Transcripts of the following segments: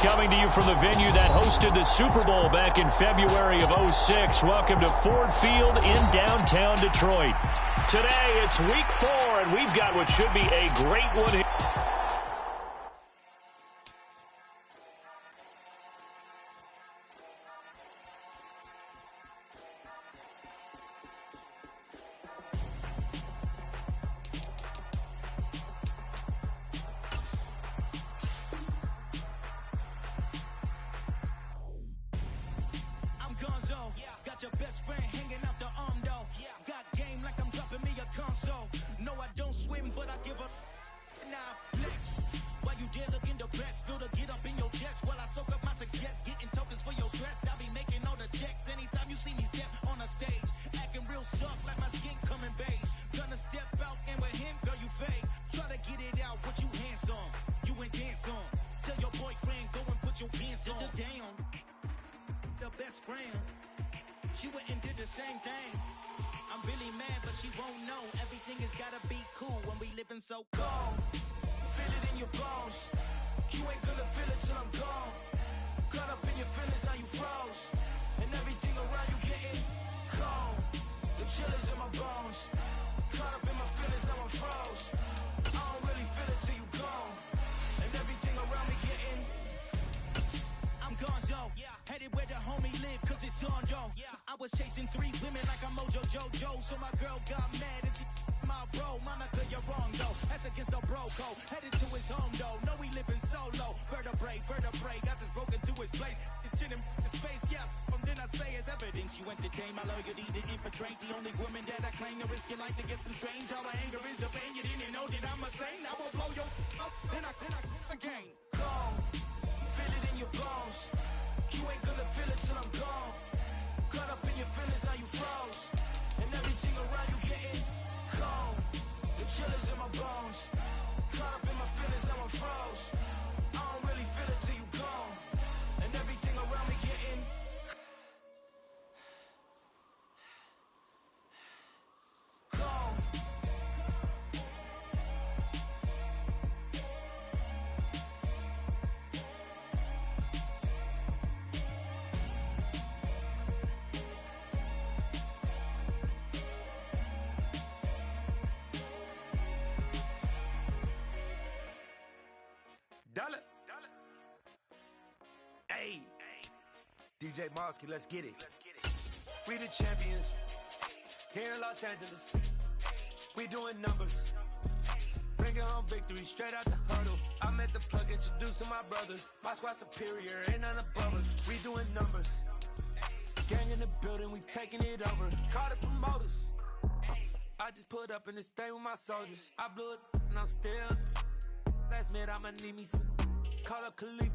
coming to you from the venue that hosted the Super Bowl back in February of '06. Welcome to Ford Field in downtown Detroit. Today, it's week 4, and we've got what should be a great one here. Got your best friend hanging out the arm though. Got game like I'm dropping me a console. No, I don't swim, but I give a nah flex. While you there looking the best, feel to get up in your chest while I soak up my success, getting tokens for your stress. I'll be making all the checks anytime you see me step on a stage, acting real soft like my skin coming beige. Gonna step out and with him, girl, you fake. Try to get it out, what you handsome, you ain't dance on. Tell your boyfriend go and put your pants on. Down, the best friend. She went and did the same thing. I'm really mad, but she won't know. Everything has gotta be cool when we living so cold. Feel it in your bones. You ain't gonna feel it till I'm gone. Caught up in your feelings, now you froze. And everything around you getting cold. The chill is in my bones. Caught up in my feelings, now I'm froze. I don't really feel it till you gone. And everything around me getting I'm gonzo. Headed where the homie live, cause it's on though. I was chasing 3 women like I'm Mojo Jojo. So my girl got mad and she my bro. Monica, you're wrong though. That's against a bro code. Headed to his home though. No, we living solo. Vertebrae. Got this broken to his place. It's chin in his space, yeah. From then I say it's evidence you entertain my loyalty to infiltrate. The only woman that I claim to risk your life to get some strange. All my anger is a pain. You didn't know that I'm a saint. I will blow your up. Then I again. Gone. Feel it in your bones. You ain't gonna feel it till I'm gone. Caught up in your feelings, now you froze. And everything around you getting cold. The chill is in my bones. Caught up in my feelings, now I'm froze. I don't really feel it till you gone. And everything around me getting cold. Hey, DJ Mosky, let's get it. We the champions here in Los Angeles. We doing numbers, bringing home victory straight out the huddle. I'm at the plug, introduced to my brothers. My squad superior, ain't none above us. We doing numbers, gang in the building, we taking it over. Call the promoters. I just put up in this thing with my soldiers. I blew it and I'm still. Last minute I'ma need me some. Call up Khalifa.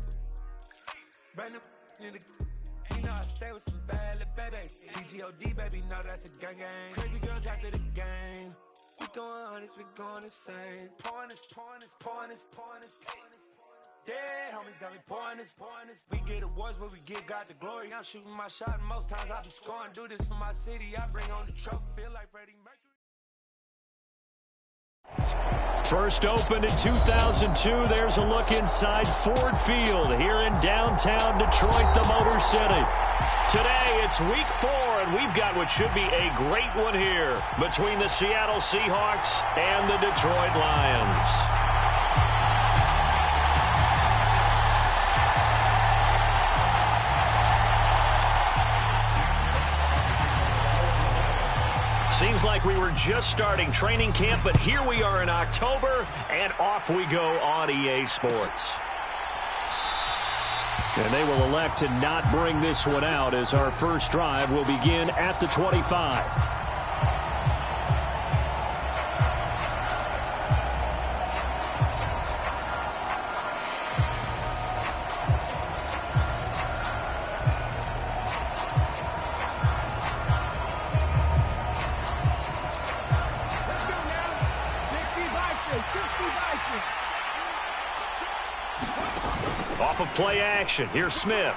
Brand new in the, you know I stay with some bad little baby. TGOD, baby, know that's a gang gang. Crazy girls after the game. We going honest, we going insane. Pouring this. Yeah, homies got me pouring this. We get awards, but we give God the glory. I'm shooting my shot, and most times I be scoring. Do this for my city, I bring on the trophy. Feel like Freddie Mercury. First opened in 2002. There's a look inside Ford Field here in downtown Detroit, the Motor City. Today, it's week 4, and we've got what should be a great one here between the Seattle Seahawks and the Detroit Lions. Seems like we were just starting training camp, but here we are in October, and off we go on EA Sports. And they will elect to not bring this one out as our first drive will begin at the 25. Off of play action, here's Smith.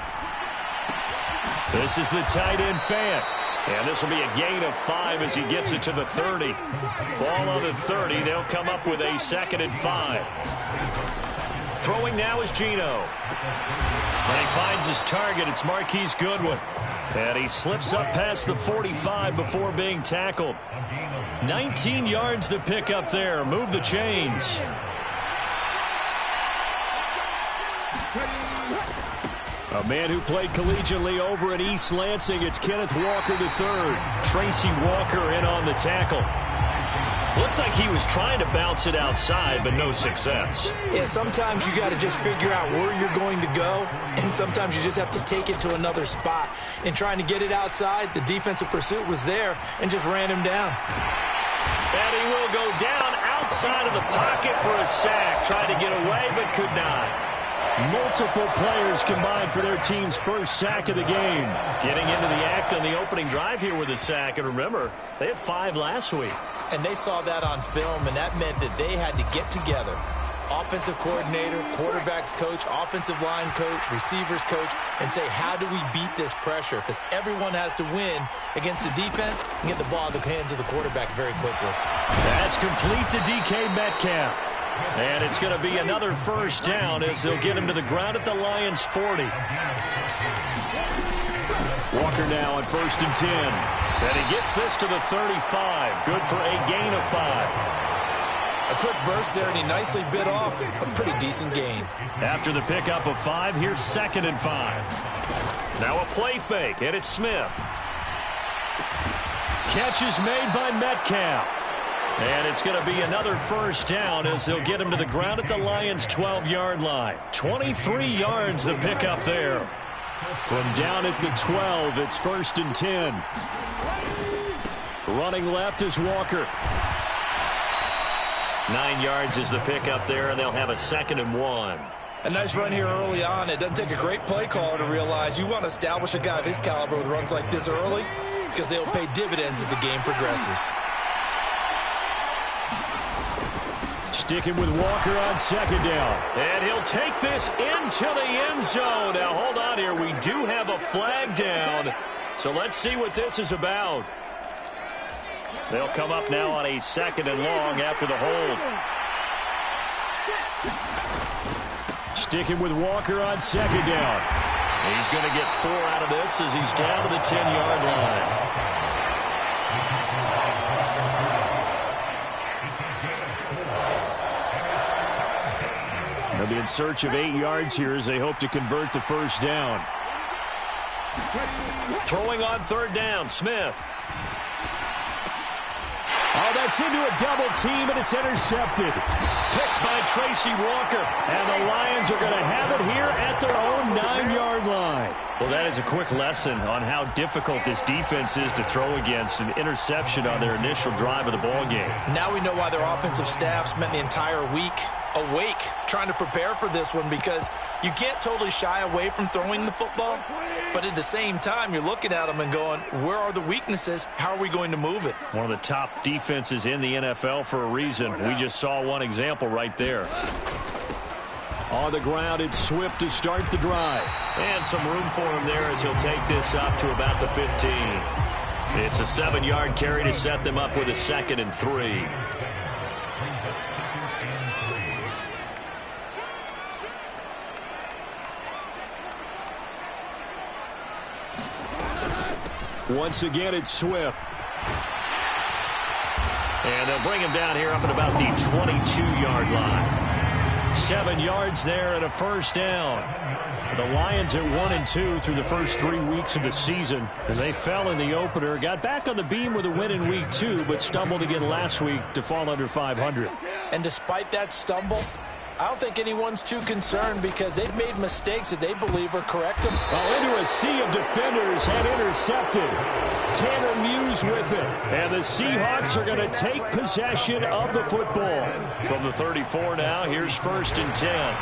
This is the tight end Fant. And this will be a gain of 5 as he gets it to the 30. Ball on the 30, they'll come up with a 2nd and 5. Throwing now is Geno. And he finds his target. It's Marquise Goodwin. And he slips up past the 45 before being tackled. 19 yards to pick up there. Move the chains. A man who played collegiately over at East Lansing, it's Kenneth Walker III. Tracy Walker in on the tackle. Looked like he was trying to bounce it outside, but no success. Yeah, sometimes you got to just figure out where you're going to go, and sometimes you just have to take it to another spot. In trying to get it outside, the defensive pursuit was there and just ran him down. And he will go down outside of the pocket for a sack. Tried to get away, but could not. Multiple players combined for their team's first sack of the game. Getting into the act on the opening drive here with a sack. And remember, they had 5 last week. And they saw that on film, and that meant that they had to get together. Offensive coordinator, quarterbacks coach, offensive line coach, receivers coach, and say, how do we beat this pressure? Because everyone has to win against the defense and get the ball in the hands of the quarterback very quickly. That's complete to DK Metcalf. And it's going to be another first down as they'll get him to the ground at the Lions' 40. Walker now on 1st and 10. And he gets this to the 35. Good for a gain of 5. A quick burst there, and he nicely bit off a pretty decent gain. After the pickup of 5, here's 2nd and 5. Now a play fake, and it's Smith. Catch is made by Metcalf. And it's going to be another first down as they'll get him to the ground at the Lions' 12-yard line. 23 yards the pickup there. From down at the 12, it's 1st and 10. Running left is Walker. 9 yards is the pickup there, and they'll have a 2nd and 1. A nice run here early on. It doesn't take a great play caller to realize you want to establish a guy of his caliber with runs like this early because they'll pay dividends as the game progresses. Sticking with Walker on 2nd down. And he'll take this into the end zone. Now, hold on here. We do have a flag down. So let's see what this is about. They'll come up now on a 2nd and long after the hold. Sticking with Walker on 2nd down. He's going to get 4 out of this as he's down to the 10-yard line. They'll be in search of 8 yards here as they hope to convert the first down. Throwing on 3rd down, Smith. Oh, that's into a double team, and it's intercepted. Picked by Tracy Walker. And the Lions are going to have it here at their own 9-yard line. Well, that is a quick lesson on how difficult this defense is to throw against. An interception on their initial drive of the ballgame. Now we know why their offensive staff spent the entire week awake trying to prepare for this one, because you can't totally shy away from throwing the football, but at the same time you're looking at them and going, where are the weaknesses? How are we going to move it? One of the top defenses in the NFL for a reason. We just saw one example right there. On the ground, it's Swift to start the drive. And some room for him there as he'll take this up to about the 15. It's a 7-yard carry to set them up with a 2nd and 3. Once again, it's Swift. And they'll bring him down here up at about the 22-yard line. 7 yards there and a first down. The Lions at 1-2 through the first 3 weeks of the season. And they fell in the opener, got back on the beam with a win in week 2, but stumbled again last week to fall under 500. And despite that stumble, I don't think anyone's too concerned because they've made mistakes that they believe are correctable. Well, into a sea of defenders, had intercepted. Tanner Muse with it. And the Seahawks are going to take possession of the football. From the 34 now, here's 1st and 10.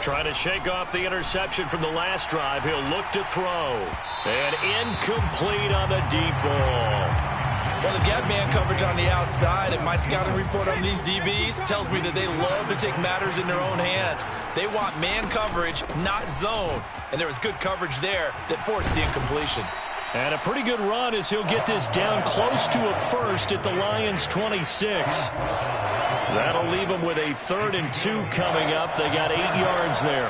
Trying to shake off the interception from the last drive. He'll look to throw. And incomplete on the deep ball. Well, they've got man coverage on the outside, and my scouting report on these DBs tells me that they love to take matters in their own hands. They want man coverage, not zone. And there was good coverage there that forced the incompletion. And a pretty good run as he'll get this down close to a first at the Lions' 26. That'll leave them with a 3rd and 2 coming up. They got 8 yards there.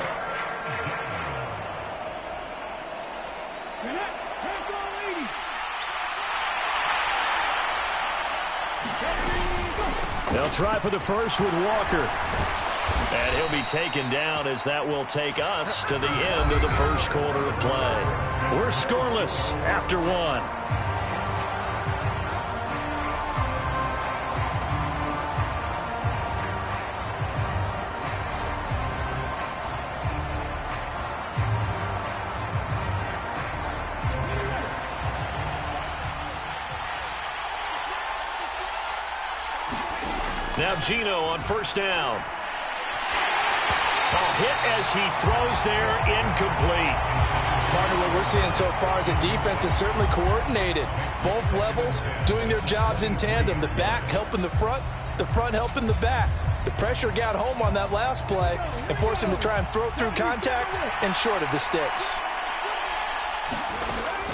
They'll try for the first with Walker. And he'll be taken down as that will take us to the end of the first quarter of play. We're scoreless after 1. Now Gino on first down. A hit as he throws there, incomplete. Partner, what we're seeing so far is the defense is certainly coordinated. Both levels doing their jobs in tandem. The back helping the front helping the back. The pressure got home on that last play and forced him to try and throw through contact and short of the sticks.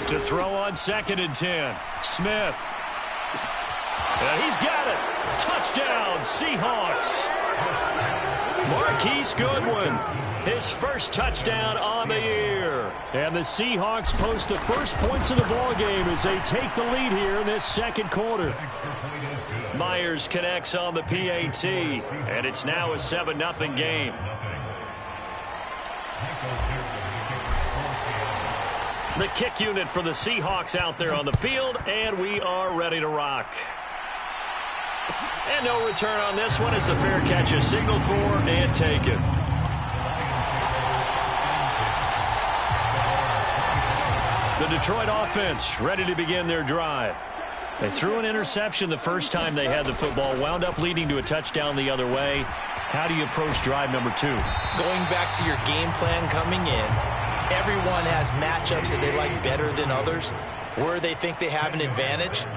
To throw on 2nd and 10. Smith. And he's got it. Touchdown, Seahawks. Marquise Goodwin, his first touchdown on the year. And the Seahawks post the first points of the ball game as they take the lead here in this second quarter. Myers connects on the PAT, and it's now a 7-0 game. The kick unit for the Seahawks out there on the field, and we are ready to rock. And no return on this one as the fair catch is signaled for and taken. The Detroit offense ready to begin their drive. They threw an interception the first time they had the football, wound up leading to a touchdown the other way. How do you approach drive number 2? Going back to your game plan coming in, everyone has matchups that they like better than others. Where they think they have an advantage,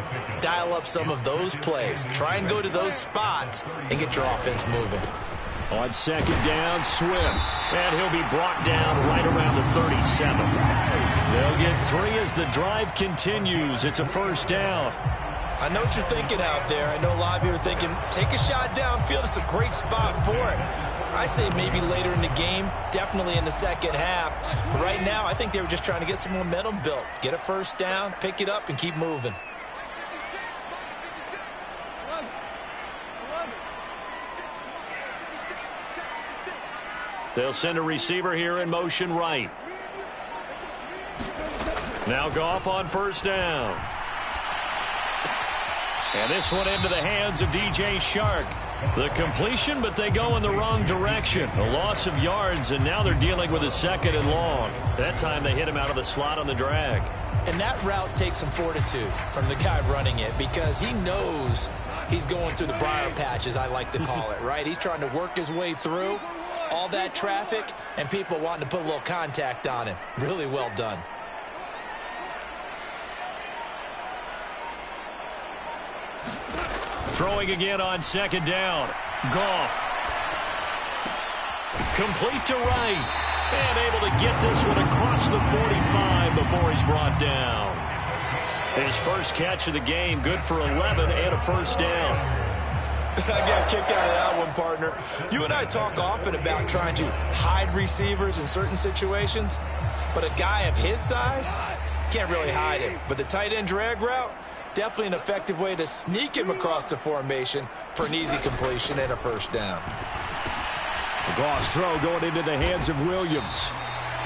dial up some of those plays. Try and go to those spots and get your offense moving. On 2nd down, Swift. And he'll be brought down right around the 37. They'll get 3 as the drive continues. It's a first down. I know what you're thinking out there. I know a lot of you are thinking, take a shot downfield. It's a great spot for it. I'd say maybe later in the game, definitely in the second half. But right now, I think they were just trying to get some momentum built. Get a first down, pick it up, and keep moving. They'll send a receiver here in motion right. Now Goff on first down. And this one into the hands of DJ Shark. The completion, but they go in the wrong direction. A loss of yards, and now they're dealing with a 2nd and long. That time they hit him out of the slot on the drag. And that route takes some fortitude from the guy running it because he knows he's going through the briar patch, as I like to call it, right? He's trying to work his way through all that traffic and people wanting to put a little contact on him. Really well done. Throwing again on 2nd down. Goff. Complete to right. And able to get this one across the 45 before he's brought down. His first catch of the game, good for 11 and a first down. I got a kick out of that one, partner. You and I talk often about trying to hide receivers in certain situations, but a guy of his size can't really hide him. But the tight end drag route, definitely an effective way to sneak him across the formation for an easy completion and a first down. Goff's throw going into the hands of Williams.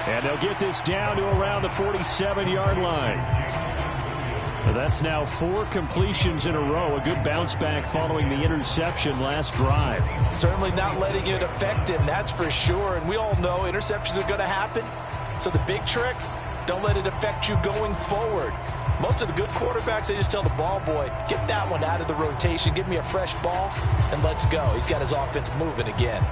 And they'll get this down to around the 47-yard line. That's now 4 completions in a row. A good bounce back following the interception last drive. Certainly not letting it affect him, that's for sure. And we all know interceptions are going to happen. So the big trick, don't let it affect you going forward. Most of the good quarterbacks, they just tell the ball boy, get that one out of the rotation, give me a fresh ball, and let's go. He's got his offense moving again.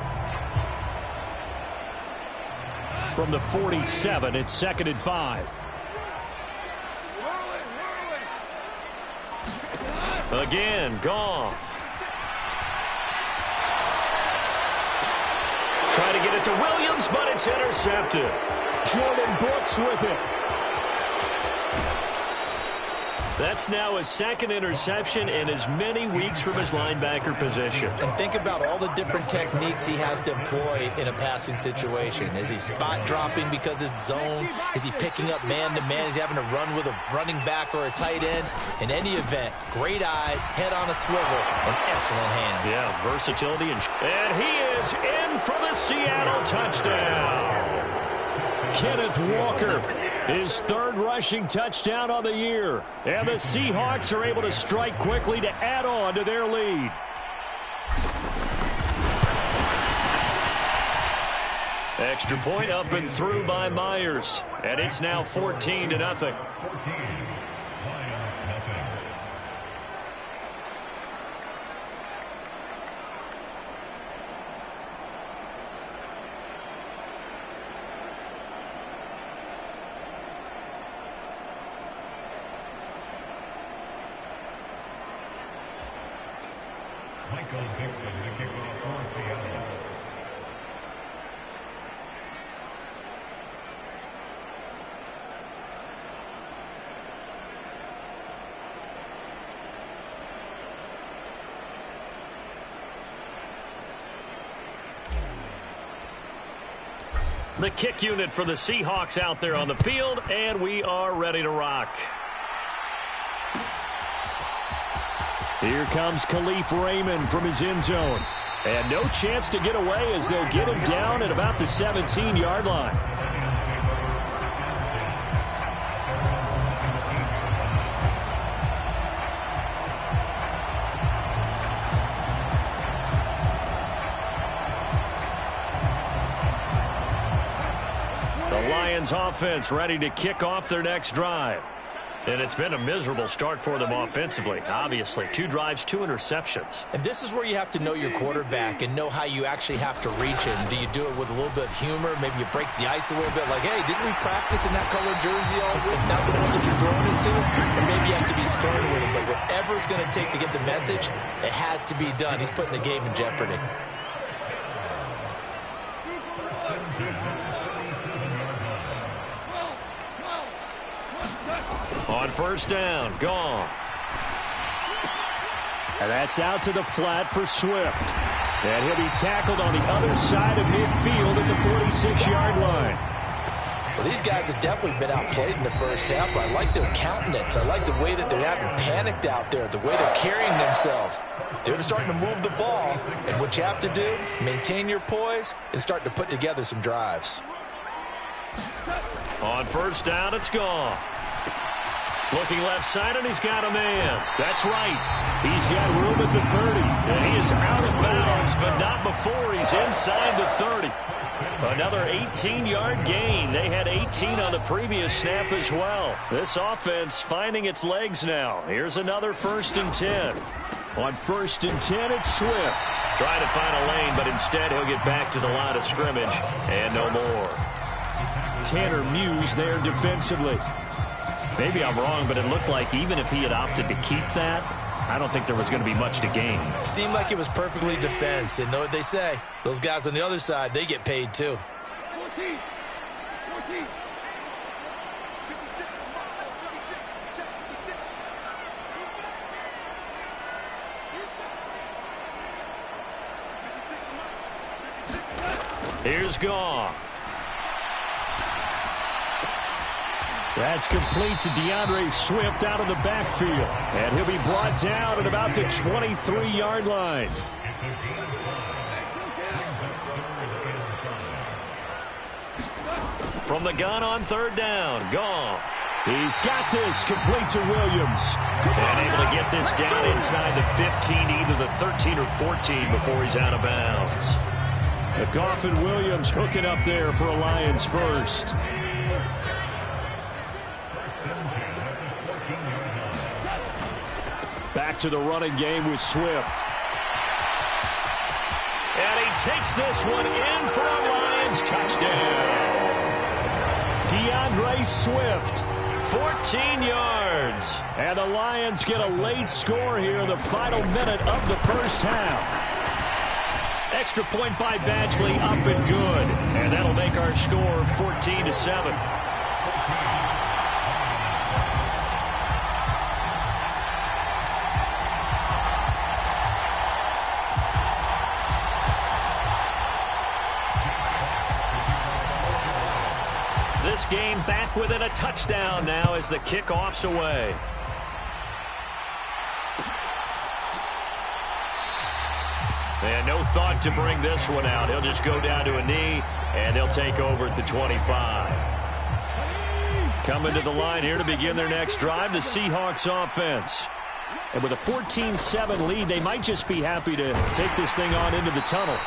From the 47, it's 2nd and 5. Again, Goff. Trying to get it to Williams, but it's intercepted. Jordan Brooks with it. That's now his second interception in as many weeks from his linebacker position. And think about all the different techniques he has to employ in a passing situation. Is he spot dropping because it's zone? Is he picking up man-to-man? Is he having to run with a running back or a tight end? In any event, great eyes, head on a swivel, and excellent hands. Yeah, versatility. And he is in for the Seattle touchdown. Kenneth Walker, his third rushing touchdown on the year. And the Seahawks are able to strike quickly to add on to their lead. Extra point up and through by Myers. And it's now 14-0. The kick unit for the Seahawks out there on the field, and we are ready to rock. Here comes Khalif Raymond from his end zone. And no chance to get away as they'll get him down at about the 17-yard line. The Lions offense ready to kick off their next drive. And it's been a miserable start for them offensively. Obviously, 2 drives, 2 interceptions. And this is where you have to know your quarterback and know how you actually have to reach it. And do you do it with a little bit of humor? Maybe you break the ice a little bit. Like, hey, didn't we practice in that color jersey all week? Not the one that you're throwing it to? Or maybe you have to be stern with it. But whatever it's going to take to get the message, it has to be done. He's putting the game in jeopardy. On first down, Goff. And that's out to the flat for Swift. And he'll be tackled on the other side of midfield at the 46-yard line. Well, these guys have definitely been outplayed in the first half, but I like their countenance. I like the way that they're having panicked out there, the way they're carrying themselves. They're starting to move the ball, and what you have to do, maintain your poise and start to put together some drives. On first down, it's Goff. Looking left side, and he's got a man. That's right. He's got room at the 30. And he is out of bounds, but not before he's inside the 30. Another 18-yard gain. They had 18 on the previous snap as well. This offense finding its legs now. Here's another 1st and 10. On 1st and 10, it's Swift. Trying to find a lane, but instead he'll get back to the line of scrimmage. And no more. Tanner Muse there defensively. Maybe I'm wrong, but it looked like even if he had opted to keep that, I don't think there was going to be much to gain. Seemed like it was perfectly defense. And know what they say? Those guys on the other side, they get paid too. 14. Here's Goff. That's complete to DeAndre Swift out of the backfield. And he'll be brought down at about the 23-yard line. From the gun on 3rd down, Goff. He's got this complete to Williams. And able to get this down inside the 15, either the 13 or 14 before he's out of bounds. Goff and Williams hooking up there for a Lions first. Back to the running game with Swift. And he takes this one in for a Lions touchdown. DeAndre Swift, 14 yards. And the Lions get a late score here in the final minute of the first half. Extra point by Badgley, up and good. And that'll make our score 14-7. this game back within a touchdown now as the kickoff's away. And no thought to bring this one out. He'll just go down to a knee, and they'll take over at the 25. Coming to the line here to begin their next drive, the Seahawks offense. And with a 14-7 lead, they might just be happy to take this thing on into the tunnel.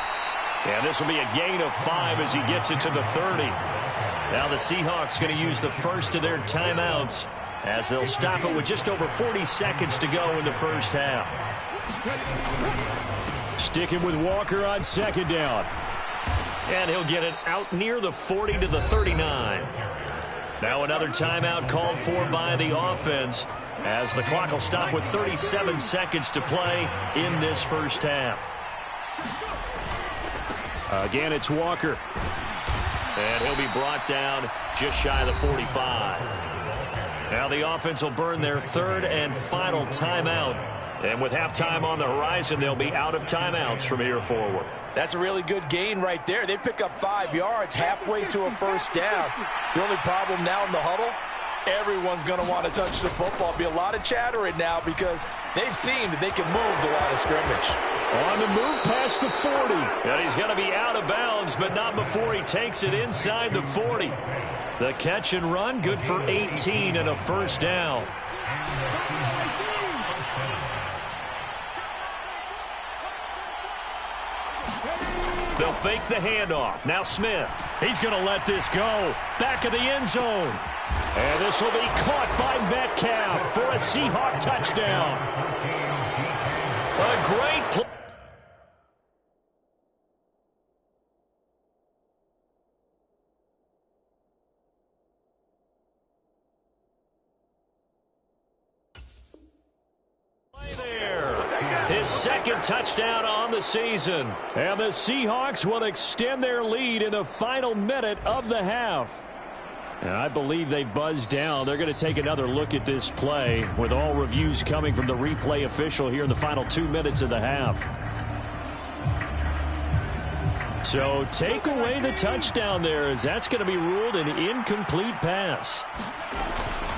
And this will be a gain of 5 as he gets it to the 30. Now the Seahawks going to use the first of their timeouts as they'll stop it with just over 40 seconds to go in the first half. Sticking with Walker on second down. And he'll get it out near the 40 to the 39. Now another timeout called for by the offense as the clock will stop with 37 seconds to play in this first half. Again, it's Walker. And he'll be brought down just shy of the 45. Now the offense will burn their third and final timeout. And with halftime on the horizon, they'll be out of timeouts from here forward. That's a really good gain right there. They pick up 5 yards halfway to a first down. The only problem now in the huddle, everyone's going to want to touch the football. Be a lot of chattering now because they've seen that they can move the line of scrimmage. On the move past the 40. And he's going to be out of bounds, but not before he takes it inside the 40. The catch and run, good for 18 and a first down. They'll fake the handoff. Now Smith. He's going to let this go. Back of the end zone. And this will be caught by Metcalf for a Seahawk touchdown. A great play. His second touchdown on the season. And the Seahawks will extend their lead in the final minute of the half. And I believe they buzzed down. They're going to take another look at this play with all reviews coming from the replay official here in the final 2 minutes of the half. So take away the touchdown there as that's going to be ruled an incomplete pass.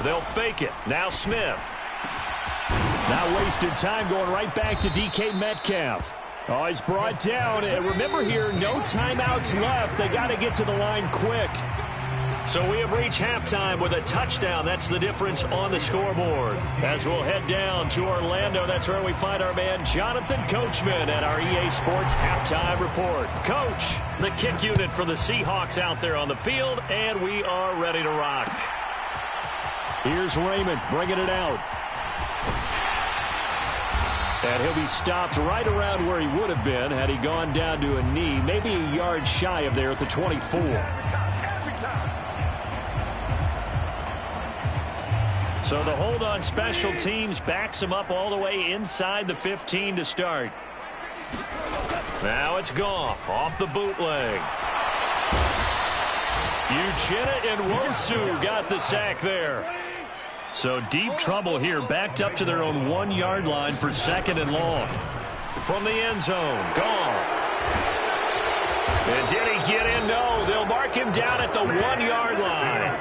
They'll fake it. Now Smith. Not wasted time going right back to DK Metcalf. Oh, he's brought down. And remember here, no timeouts left. They got to get to the line quick. So we have reached halftime with a touchdown. That's the difference on the scoreboard. As we'll head down to Orlando, that's where we find our man Jonathan Coachman at our EA Sports Halftime Report. Coach, the kick unit for the Seahawks out there on the field, and we are ready to rock. Here's Raymond bringing it out. And he'll be stopped right around where he would have been had he gone down to a knee, maybe a yard shy of there at the 24. So the hold on special teams backs him up all the way inside the 15 to start. Now it's Goff off the bootleg. Uchenna and Nwosu got the sack there. So deep trouble here, backed up to their own 1 yard line for second and long. From the end zone, Goff. And did he get in? No, they'll mark him down at the 1 yard line.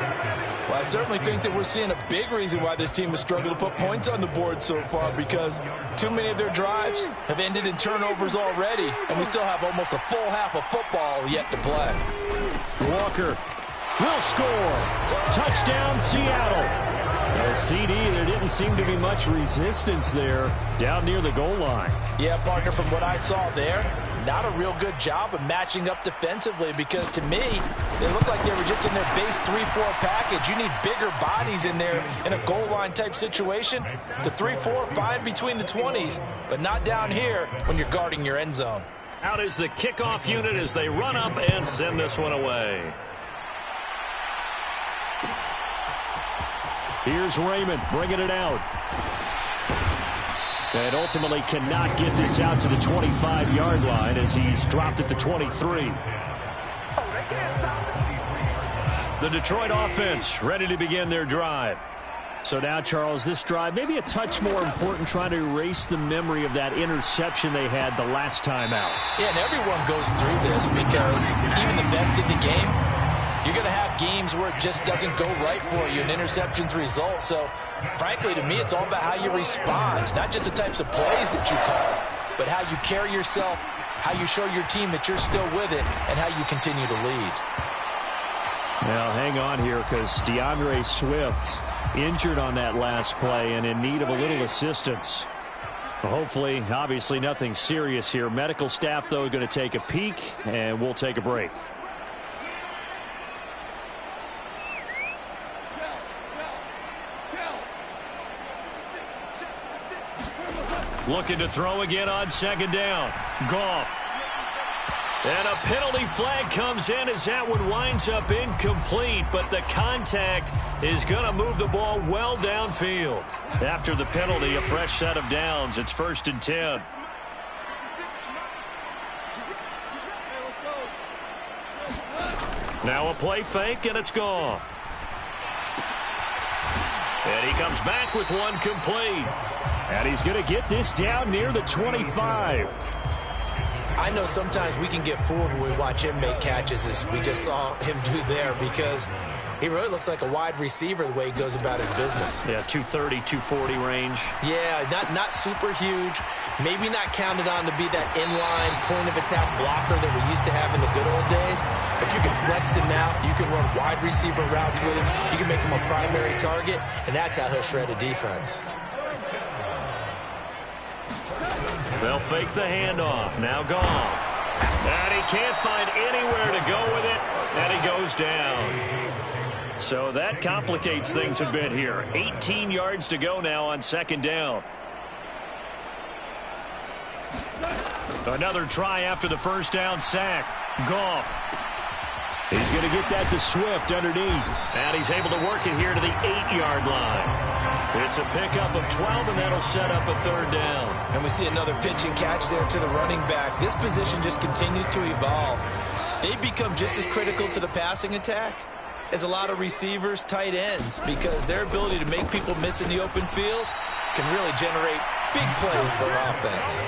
Well, I certainly think that we're seeing a big reason why this team has struggled to put points on the board so far, because too many of their drives have ended in turnovers already, and we still have almost a full half of football yet to play. Walker will score. Touchdown, Seattle. No CD, there didn't seem to be much resistance there down near the goal line. Yeah, partner, from what I saw there, not a real good job of matching up defensively, because to me, they looked like they were just in their base 3-4 package. You need bigger bodies in there in a goal line type situation. The 3-4, fine between the 20s, but not down here when you're guarding your end zone. Out is the kickoff unit as they run up and send this one away. Here's Raymond bringing it out. And ultimately cannot get this out to the 25-yard line as he's dropped at the 23. The Detroit offense ready to begin their drive. So now, Charles, this drive maybe a touch more important, trying to erase the memory of that interception they had the last time out. Yeah, and everyone goes through this because even the best in the game, You're going to have games where it just doesn't go right for you, and interceptions result. So, frankly, to me, it's all about how you respond, not just the types of plays that you call, but how you carry yourself, how you show your team that you're still with it, and how you continue to lead. Now, hang on here because DeAndre Swift injured on that last play and in need of a little assistance. Hopefully, obviously, nothing serious here. Medical staff, though, going to take a peek, and we'll take a break. Looking to throw again on second down. Goff. And a penalty flag comes in as that one winds up incomplete, but the contact is going to move the ball well downfield. After the penalty, a fresh set of downs. It's 1st and 10. Now a play fake, and it's Goff. And he comes back with one complete. And he's going to get this down near the 25. I know sometimes we can get fooled when we watch him make catches, as we just saw him do there, because he really looks like a wide receiver the way he goes about his business. Yeah, 230, 240 range. Yeah, not super huge. Maybe not counted on to be that inline point-of-attack blocker that we used to have in the good old days, but you can flex him out. You can run wide receiver routes with him. You can make him a primary target, and that's how he'll shred a defense. They'll fake the handoff. Now Goff. And he can't find anywhere to go with it, and he goes down. So that complicates things a bit here. 18 yards to go now on second down. Another try after the first down sack. Goff. He's going to get that to Swift underneath. And he's able to work it here to the 8-yard line. It's a pickup of 12, and that'll set up a third down. And we see another pitch and catch there to the running back. This position just continues to evolve. They become just as critical to the passing attack as a lot of receivers, tight ends, because their ability to make people miss in the open field can really generate big plays for an offense.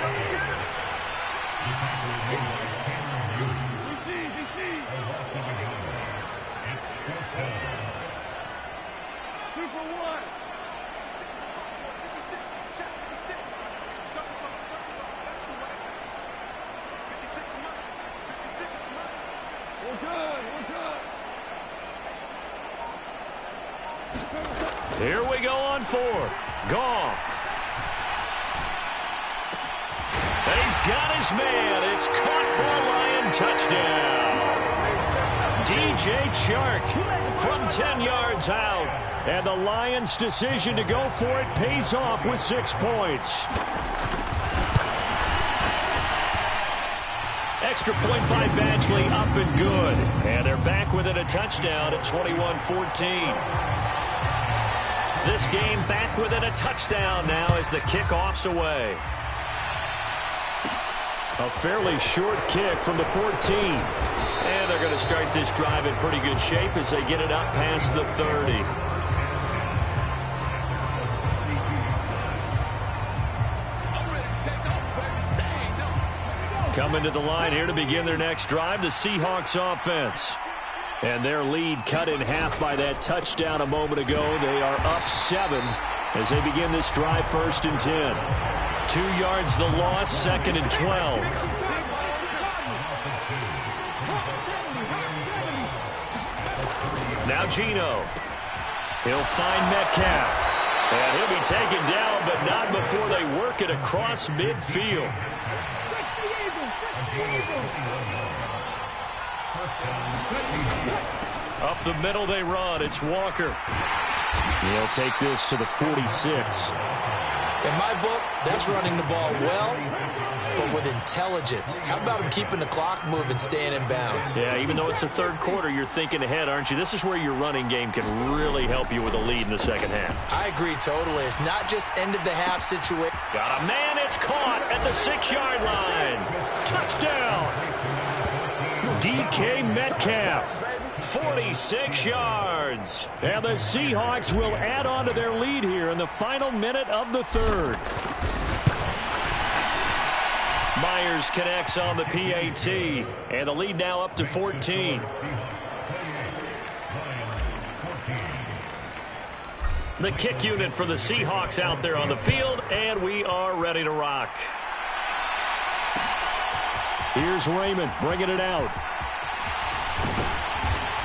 Here we go on fourth. Goff. And he's got his man. It's caught for a Lion touchdown. DJ Chark from 10 yards out. And the Lions' decision to go for it pays off with 6 points. Extra point by Badgley up and good. And they're back within a touchdown at 21-14. This game back within a touchdown now as the kickoff's away. A fairly short kick from the 14. And they're going to start this drive in pretty good shape as they get it up past the 30. Coming to the line here to begin their next drive, the Seahawks offense. And their lead cut in half by that touchdown a moment ago. They are up 7 as they begin this drive, 1st and 10. 2 yards the loss, 2nd and 12. Now Geno. He'll find Metcalf. And he'll be taken down, but not before they work it across midfield. Up the middle they run. It's Walker. He'll take this to the 46. In my book, that's running the ball well, but with intelligence. How about him keeping the clock moving, staying in bounds? Yeah, even though it's the third quarter, you're thinking ahead, aren't you? This is where your running game can really help you with a lead in the second half. I agree totally. It's not just end-of-the-half situation. Got a man. It's caught at the 6-yard line. Touchdown. DK Metcalf. 46 yards. And the Seahawks will add on to their lead here in the final minute of the third. Myers connects on the PAT. And the lead now up to 14. The kick unit for the Seahawks out there on the field, and we are ready to rock. Here's Raymond bringing it out.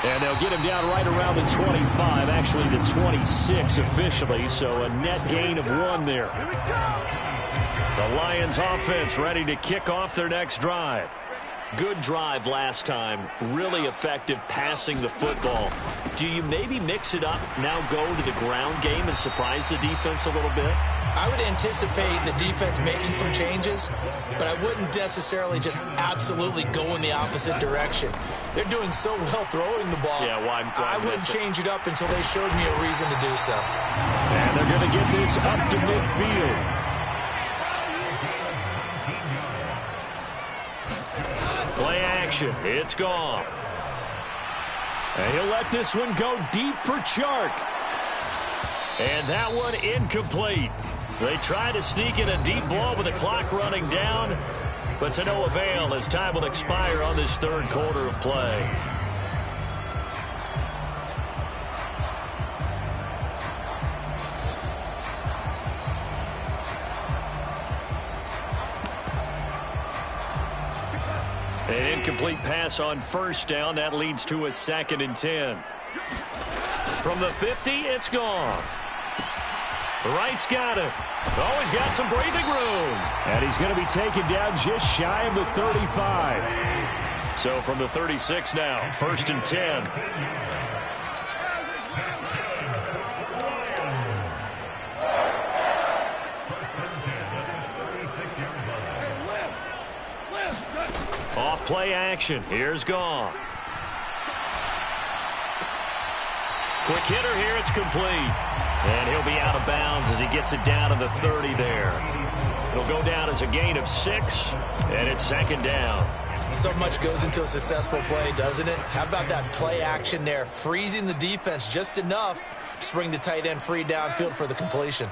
And they'll get him down right around the 25, actually the 26 officially, so a net gain of 1 there. The Lions offense ready to kick off their next drive. Good drive last time. Really effective passing the football. Do you maybe mix it up, now go to the ground game and surprise the defense a little bit? I would anticipate the defense making some changes, but I wouldn't necessarily just absolutely go in the opposite direction. They're doing so well throwing the ball. Yeah, why I wouldn't change it up until they showed me a reason to do so. And they're going to get this up to midfield. Play action. It's Goff. And he'll let this one go deep for Chark. And that one incomplete. They try to sneak in a deep ball with the clock running down, but to no avail as time will expire on this third quarter of play. An incomplete pass on first down. That leads to a 2nd and 10. From the 50, it's Goff. Right's got it. Oh, he's got some breathing room. And he's going to be taken down just shy of the 35. So from the 36 now, 1st and 10. Off play action. Here's Goff. Quick hitter here. It's complete. And he'll be out of bounds as he gets it down to the 30 there. It'll go down as a gain of 6, and it's 2nd down. So much goes into a successful play, doesn't it? How about that play action there, freezing the defense just enough to bring the tight end free downfield for the completion.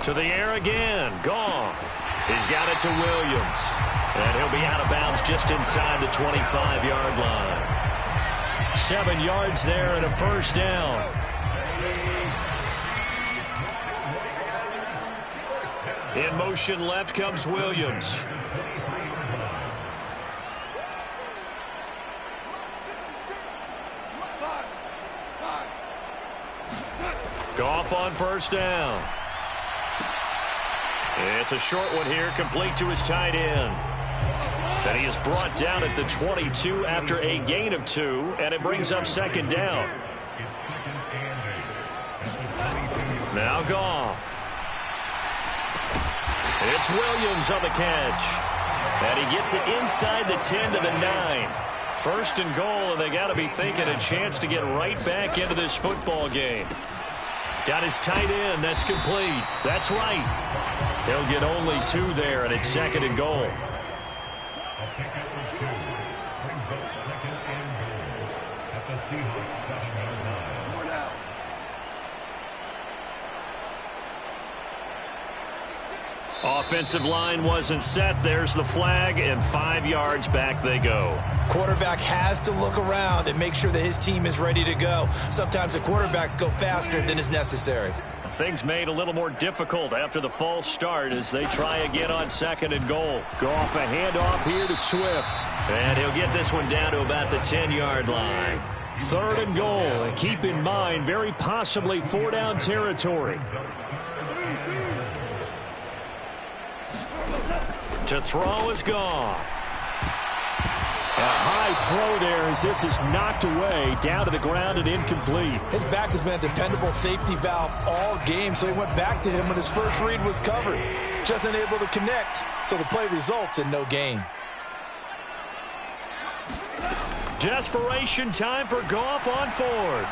To the air again. Goff. He's got it to Williams. And he'll be out of bounds just inside the 25-yard line. 7 yards there and a 1st down. In motion left comes Williams. Goff on 1st down. It's a short one here, complete to his tight end. And he is brought down at the 22 after a gain of 2, and it brings up 2nd down. Now Goff. It's Williams on the catch. And he gets it inside the 10 to the 9. 1st and goal, and they got to be thinking a chance to get right back into this football game. Got his tight end. That's complete. That's right. He'll get only 2 there, and it's 2nd and goal. Offensive line wasn't set. There's the flag, and 5 yards back they go. Quarterback has to look around and make sure that his team is ready to go. Sometimes the quarterbacks go faster than is necessary. Things made a little more difficult after the false start as they try again on 2nd and goal. Goff a handoff here to Swift. And he'll get this one down to about the 10-yard line. 3rd and goal. And keep in mind, very possibly 4-down territory. To throw is Goff. A high throw there as this is knocked away, down to the ground and incomplete. His back has been a dependable safety valve all game, so he went back to him when his first read was covered. Just unable to connect, so the play results in no gain. Desperation time for Goff on 4th.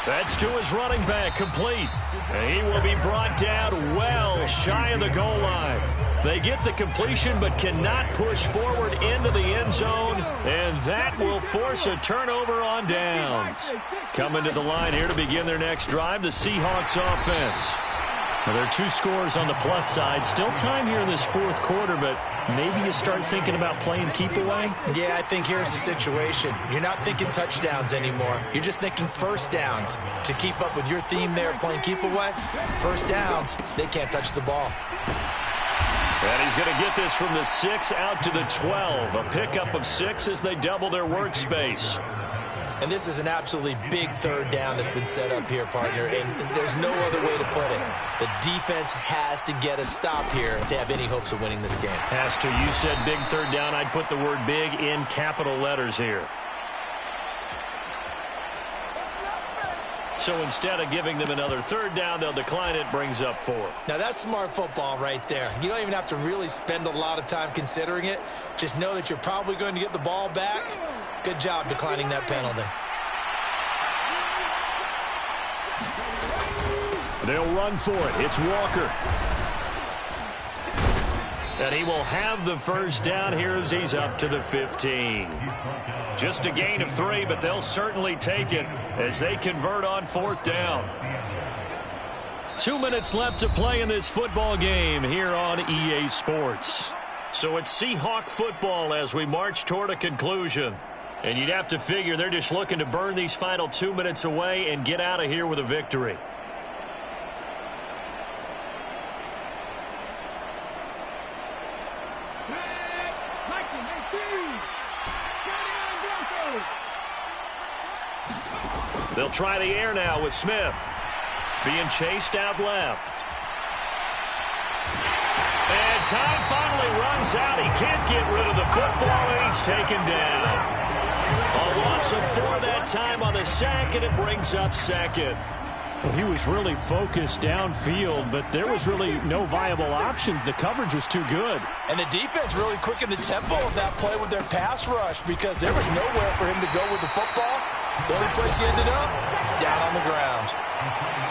That's to his running back, complete. And he will be brought down well shy of the goal line. They get the completion but cannot push forward into the end zone, and that will force a turnover on downs. Coming to the line here to begin their next drive, the Seahawks offense. Now, there are 2 scores on the plus side. Still time here in this 4th quarter, but maybe you start thinking about playing keep away? Yeah, I think here's the situation. You're not thinking touchdowns anymore. You're just thinking first downs. To keep up with your theme there, playing keep away, first downs, they can't touch the ball. And he's going to get this from the 6 out to the 12. A pickup of 6 as they double their workspace. And this is an absolutely big third down that's been set up here, partner, and there's no other way to put it. The defense has to get a stop here to have any hopes of winning this game. Has to. You said big third down. I'd put the word big in capital letters here. So instead of giving them another third down, they'll decline it, brings up 4. Now that's smart football right there. You don't even have to really spend a lot of time considering it. Just know that you're probably going to get the ball back. Good job declining that penalty. They'll run for it. It's Walker. And he will have the first down here as he's up to the 15. Just a gain of 3, but they'll certainly take it as they convert on 4th down. 2 minutes left to play in this football game here on EA Sports. So it's Seahawk football as we march toward a conclusion. And you'd have to figure they're just looking to burn these final 2 minutes away and get out of here with a victory. They'll try the air now with Smith. Being chased out left. And time finally runs out. He can't get rid of the football, and he's taken down. A loss of 4 that time on the sack, and it brings up 2nd. Well, he was really focused downfield, but there was really no viable options. The coverage was too good. And the defense really quickened the tempo of that play with their pass rush because there was nowhere for him to go with the football. The only place he ended up, down on the ground.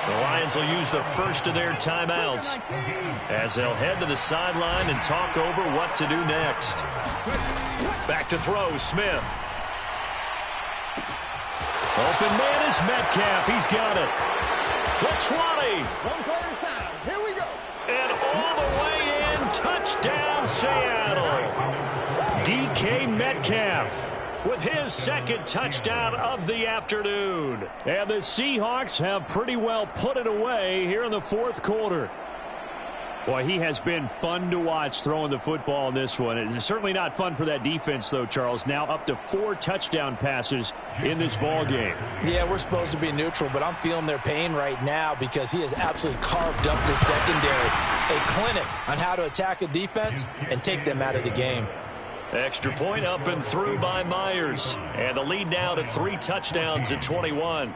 The Lions will use the first of their timeouts as they'll head to the sideline and talk over what to do next. Back to throw, Smith. Open man is Metcalf. He's got it. The 20. 1 play at a time. Here we go. And all the way in. Touchdown, Seattle. DK Metcalf with his 2nd touchdown of the afternoon. And the Seahawks have pretty well put it away here in the 4th quarter. Boy, he has been fun to watch throwing the football in this one. It's certainly not fun for that defense, though, Charles. Now up to 4 touchdown passes in this ball game. Yeah, we're supposed to be neutral, but I'm feeling their pain right now because he has absolutely carved up the secondary. A clinic on how to attack a defense and take them out of the game. Extra point up and through by Myers. And the lead now to 3 touchdowns at 21.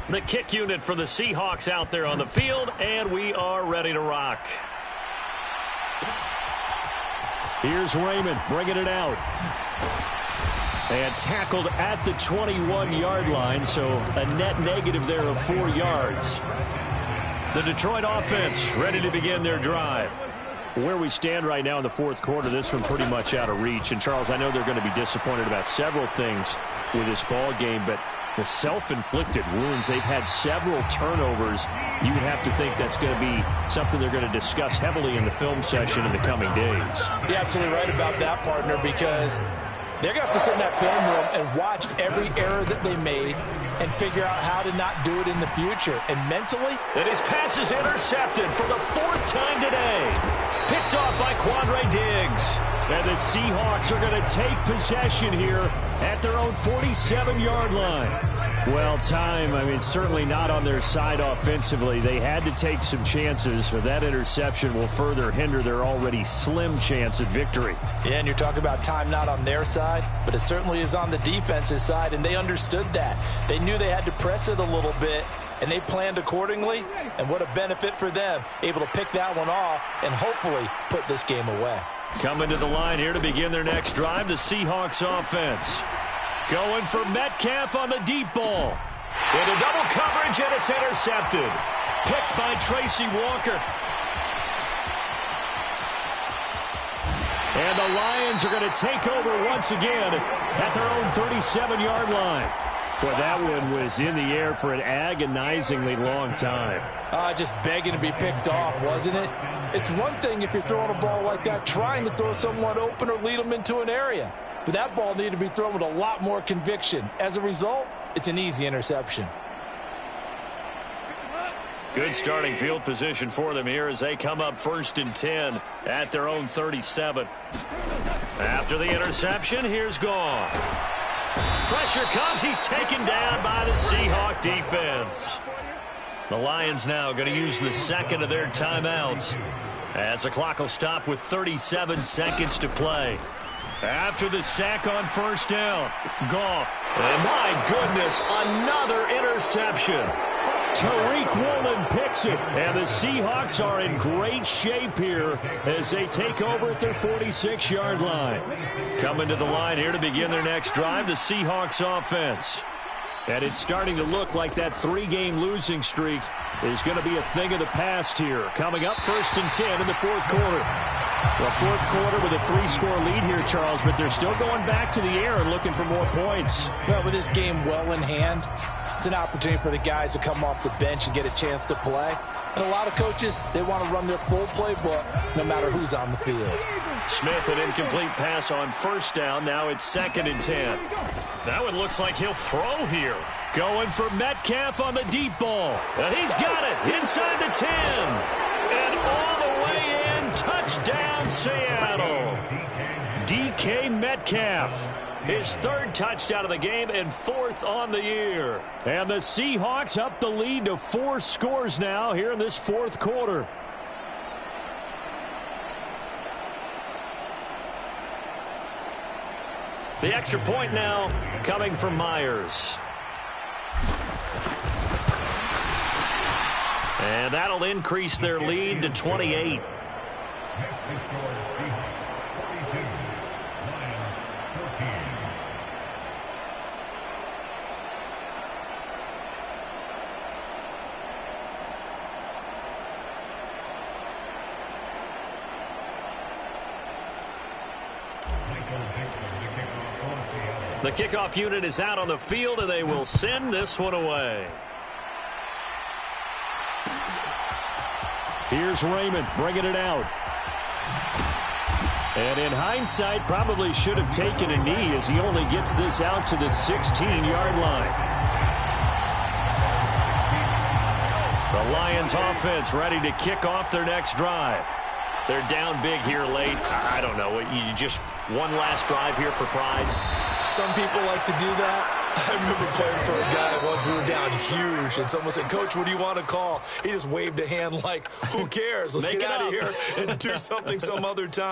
The kick unit for the Seahawks out there on the field, and we are ready to rock. Here's Raymond bringing it out. And tackled at the 21-yard line, so a net negative there of 4 yards. The Detroit offense ready to begin their drive. Where we stand right now in the 4th quarter, this one pretty much out of reach. And, Charles, I know they're going to be disappointed about several things with this ball game, but the self-inflicted wounds, they've had several turnovers. You would have to think that's going to be something they're going to discuss heavily in the film session in the coming days. You're absolutely right about that, partner, because they're going to have to sit in that film room and watch every error that they made and figure out how to not do it in the future. And mentally, and his pass is intercepted for the 4th time today. Picked off by Quandre Diggs. And the Seahawks are going to take possession here at their own 47-yard line. Well, certainly not on their side offensively. They had to take some chances, but that interception will further hinder their already slim chance at victory. Yeah, and you're talking about time not on their side, but it certainly is on the defense's side, and they understood that. They knew they had to press it a little bit, and they planned accordingly, and what a benefit for them, able to pick that one off and hopefully put this game away. Coming to the line here to begin their next drive, the Seahawks offense. Going for Metcalf on the deep ball. Into double coverage, and it's intercepted. Picked by Tracy Walker. And the Lions are going to take over once again at their own 37-yard line. Well, that one was in the air for an agonizingly long time. Just begging to be picked off, wasn't it? It's one thing if you're throwing a ball like that, trying to throw someone open or lead them into an area. But that ball needed to be thrown with a lot more conviction. As a result, it's an easy interception. Good starting field position for them here as they come up 1st and 10 at their own 37. After the interception, here's Goff. Pressure comes. He's taken down by the Seahawk defense. The Lions now going to use the second of their timeouts as the clock will stop with 37 seconds to play. After the sack on 1st down, Goff. And my goodness, another interception. Tariq Woolen picks it, and the Seahawks are in great shape here as they take over at their 46-yard line. Coming to the line here to begin their next drive, the Seahawks offense. And it's starting to look like that 3-game losing streak is going to be a thing of the past here. Coming up 1st and 10 in the 4th quarter. The 4th quarter with a 3-score lead here, Charles, but they're still going back to the air and looking for more points. Well, with this game well in hand, it's an opportunity for the guys to come off the bench and get a chance to play. And a lot of coaches, they want to run their full playbook no matter who's on the field. Smith, an incomplete pass on 1st down. Now it's 2nd and 10. That one looks like he'll throw here. Going for Metcalf on the deep ball. And he's got it inside the 10. And all the way in. Touchdown, Seattle. DK Metcalf. His 3rd touchdown of the game and 4th on the year. And the Seahawks up the lead to 4 scores now here in this 4th quarter. The extra point now coming from Myers. And that'll increase their lead to 28. The kickoff unit is out on the field, and they will send this one away. Here's Raymond bringing it out. And in hindsight, probably should have taken a knee as he only gets this out to the 16-yard line. The Lions offense ready to kick off their next drive. They're down big here late. I don't know. You just one last drive here for pride. Some people like to do that. I remember playing for a guy once. We were down huge, and someone said, "Coach, what do you want to call?" He just waved a hand like, "Who cares? Let's get out of here and do something some other time."